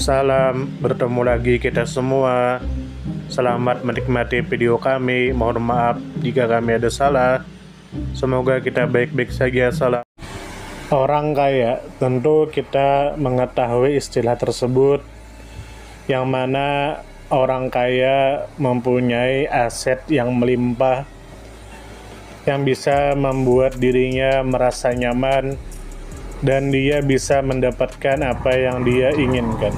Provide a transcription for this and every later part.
Salam, bertemu lagi kita semua. Selamat menikmati video kami. Mohon maaf jika kami ada salah. Semoga kita baik-baik saja. Salam. Orang kaya, tentu kita mengetahui istilah tersebut, yang mana orang kaya mempunyai aset yang melimpah, yang bisa membuat dirinya merasa nyaman, dan dia bisa mendapatkan apa yang dia inginkan.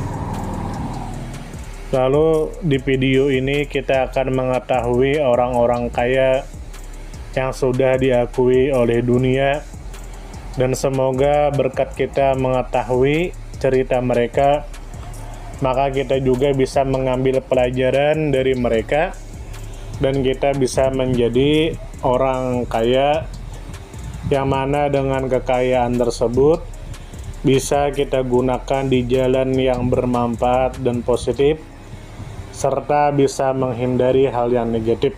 Lalu di video ini kita akan mengetahui orang-orang kaya yang sudah diakui oleh dunia, dan semoga berkat kita mengetahui cerita mereka, maka kita juga bisa mengambil pelajaran dari mereka, dan kita bisa menjadi orang kaya yang mana dengan kekayaan tersebut bisa kita gunakan di jalan yang bermanfaat dan positif, serta bisa menghindari hal yang negatif.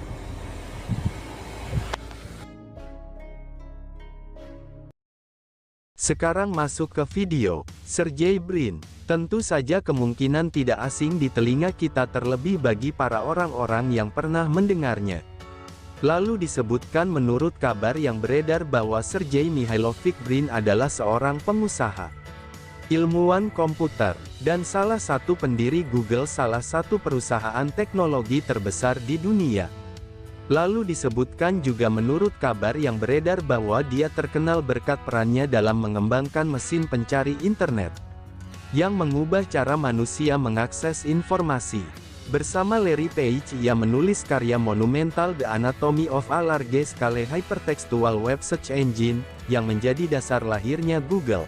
Sekarang masuk ke video. Sergey Brin, tentu saja kemungkinan tidak asing di telinga kita, terlebih bagi para orang-orang yang pernah mendengarnya. Lalu disebutkan menurut kabar yang beredar bahwa Sergey Mikhailovich Brin adalah seorang pengusaha, ilmuwan komputer, dan salah satu pendiri Google, salah satu perusahaan teknologi terbesar di dunia. Lalu disebutkan juga menurut kabar yang beredar bahwa dia terkenal berkat perannya dalam mengembangkan mesin pencari internet, yang mengubah cara manusia mengakses informasi. Bersama Larry Page, ia menulis karya monumental The Anatomy of a Large-Scale Hypertextual Web Search Engine, yang menjadi dasar lahirnya Google.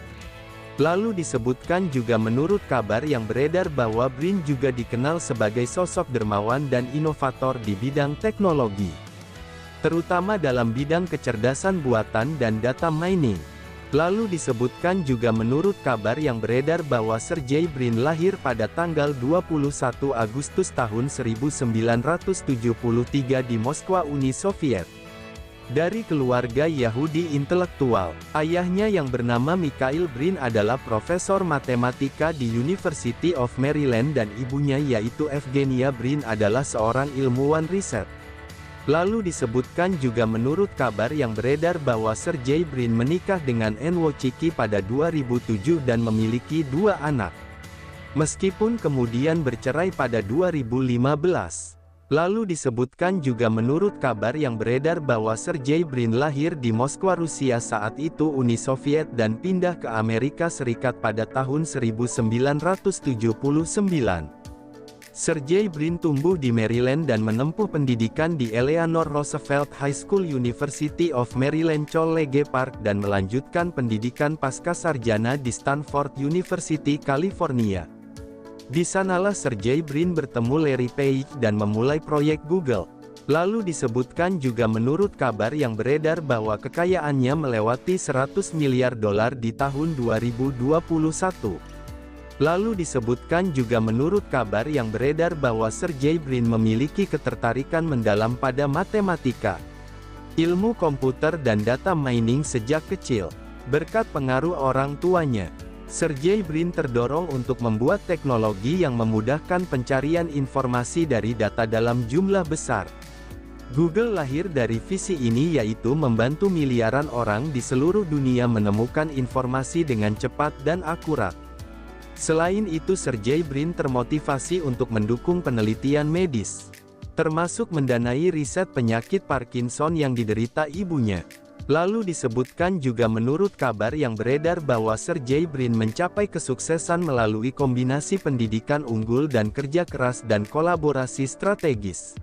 Lalu disebutkan juga menurut kabar yang beredar bahwa Brin juga dikenal sebagai sosok dermawan dan inovator di bidang teknologi, terutama dalam bidang kecerdasan buatan dan data mining. Lalu disebutkan juga menurut kabar yang beredar bahwa Sergey Brin lahir pada tanggal 21 Agustus tahun 1973 di Moskwa, Uni Soviet. Dari keluarga Yahudi intelektual, ayahnya yang bernama Mikhail Brin adalah profesor matematika di University of Maryland, dan ibunya yaitu Evgenia Brin adalah seorang ilmuwan riset. Lalu disebutkan juga menurut kabar yang beredar bahwa Sergey Brin menikah dengan Anne Wojcicki pada 2007 dan memiliki 2 anak, meskipun kemudian bercerai pada 2015. Lalu disebutkan juga menurut kabar yang beredar bahwa Sergey Brin lahir di Moskwa, Rusia saat itu Uni Soviet, dan pindah ke Amerika Serikat pada tahun 1979. Sergey Brin tumbuh di Maryland dan menempuh pendidikan di Eleanor Roosevelt High School, University of Maryland College Park, dan melanjutkan pendidikan pascasarjana di Stanford University, California. Di sanalah Sergey Brin bertemu Larry Page dan memulai proyek Google. Lalu disebutkan juga menurut kabar yang beredar bahwa kekayaannya melewati $100 miliar di tahun 2021. Lalu disebutkan juga menurut kabar yang beredar bahwa Sergey Brin memiliki ketertarikan mendalam pada matematika, ilmu komputer dan data mining sejak kecil. Berkat pengaruh orang tuanya, Sergey Brin terdorong untuk membuat teknologi yang memudahkan pencarian informasi dari data dalam jumlah besar. Google lahir dari visi ini, yaitu membantu miliaran orang di seluruh dunia menemukan informasi dengan cepat dan akurat. Selain itu, Sergey Brin termotivasi untuk mendukung penelitian medis, termasuk mendanai riset penyakit Parkinson yang diderita ibunya. Lalu disebutkan juga menurut kabar yang beredar bahwa Sergey Brin mencapai kesuksesan melalui kombinasi pendidikan unggul dan kerja keras dan kolaborasi strategis.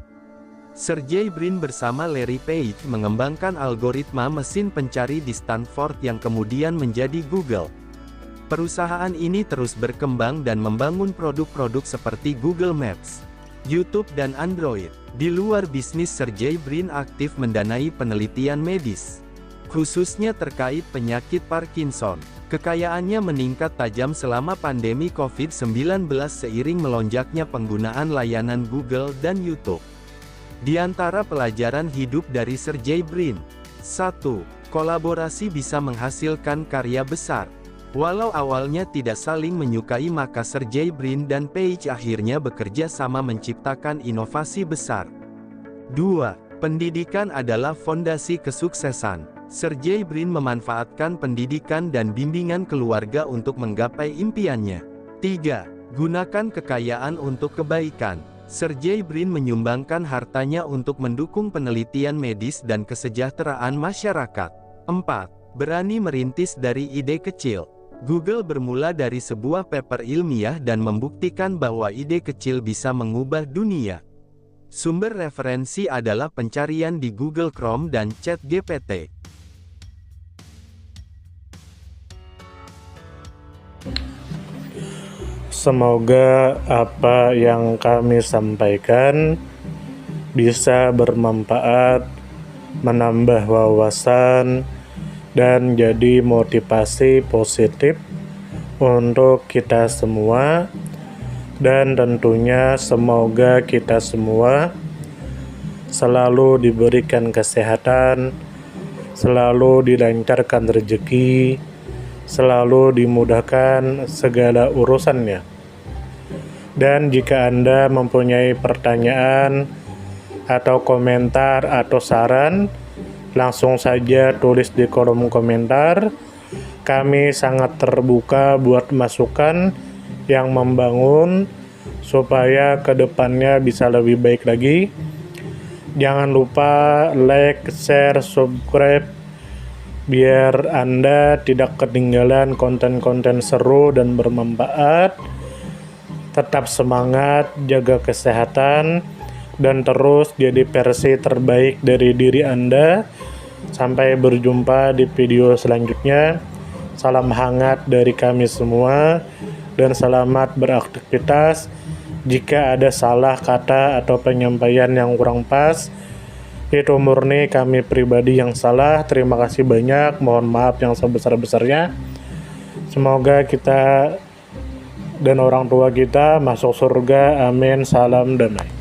Sergey Brin bersama Larry Page mengembangkan algoritma mesin pencari di Stanford yang kemudian menjadi Google. Perusahaan ini terus berkembang dan membangun produk-produk seperti Google Maps, YouTube dan Android. Di luar bisnis, Sergey Brin aktif mendanai penelitian medis, khususnya terkait penyakit Parkinson. Kekayaannya meningkat tajam selama pandemi COVID-19 seiring melonjaknya penggunaan layanan Google dan YouTube. Di antara pelajaran hidup dari Sergey Brin: 1. Kolaborasi bisa menghasilkan karya besar. Walau awalnya tidak saling menyukai, maka Sergey Brin dan Page akhirnya bekerja sama menciptakan inovasi besar. 2. Pendidikan adalah fondasi kesuksesan. Sergey Brin memanfaatkan pendidikan dan bimbingan keluarga untuk menggapai impiannya. 3. Gunakan kekayaan untuk kebaikan. Sergey Brin menyumbangkan hartanya untuk mendukung penelitian medis dan kesejahteraan masyarakat. 4. Berani merintis dari ide kecil. Google bermula dari sebuah paper ilmiah dan membuktikan bahwa ide kecil bisa mengubah dunia. Sumber referensi adalah pencarian di Google Chrome dan ChatGPT. Semoga apa yang kami sampaikan bisa bermanfaat, menambah wawasan, dan jadi motivasi positif untuk kita semua. Dan tentunya semoga kita semua selalu diberikan kesehatan, selalu dilancarkan rezeki, selalu dimudahkan segala urusannya. Dan jika Anda mempunyai pertanyaan atau komentar atau saran, langsung saja tulis di kolom komentar. Kami sangat terbuka buat masukan yang membangun supaya kedepannya bisa lebih baik lagi. Jangan lupa like, share, subscribe biar Anda tidak ketinggalan konten-konten seru dan bermanfaat. Tetap semangat, jaga kesehatan, dan terus jadi versi terbaik dari diri Anda. Sampai berjumpa di video selanjutnya. Salam hangat dari kami semua dan selamat beraktivitas. Jika ada salah kata atau penyampaian yang kurang pas, itu murni kami pribadi yang salah. Terima kasih banyak, mohon maaf yang sebesar-besarnya. Semoga kita dan orang tua kita masuk surga, amin. Salam damai.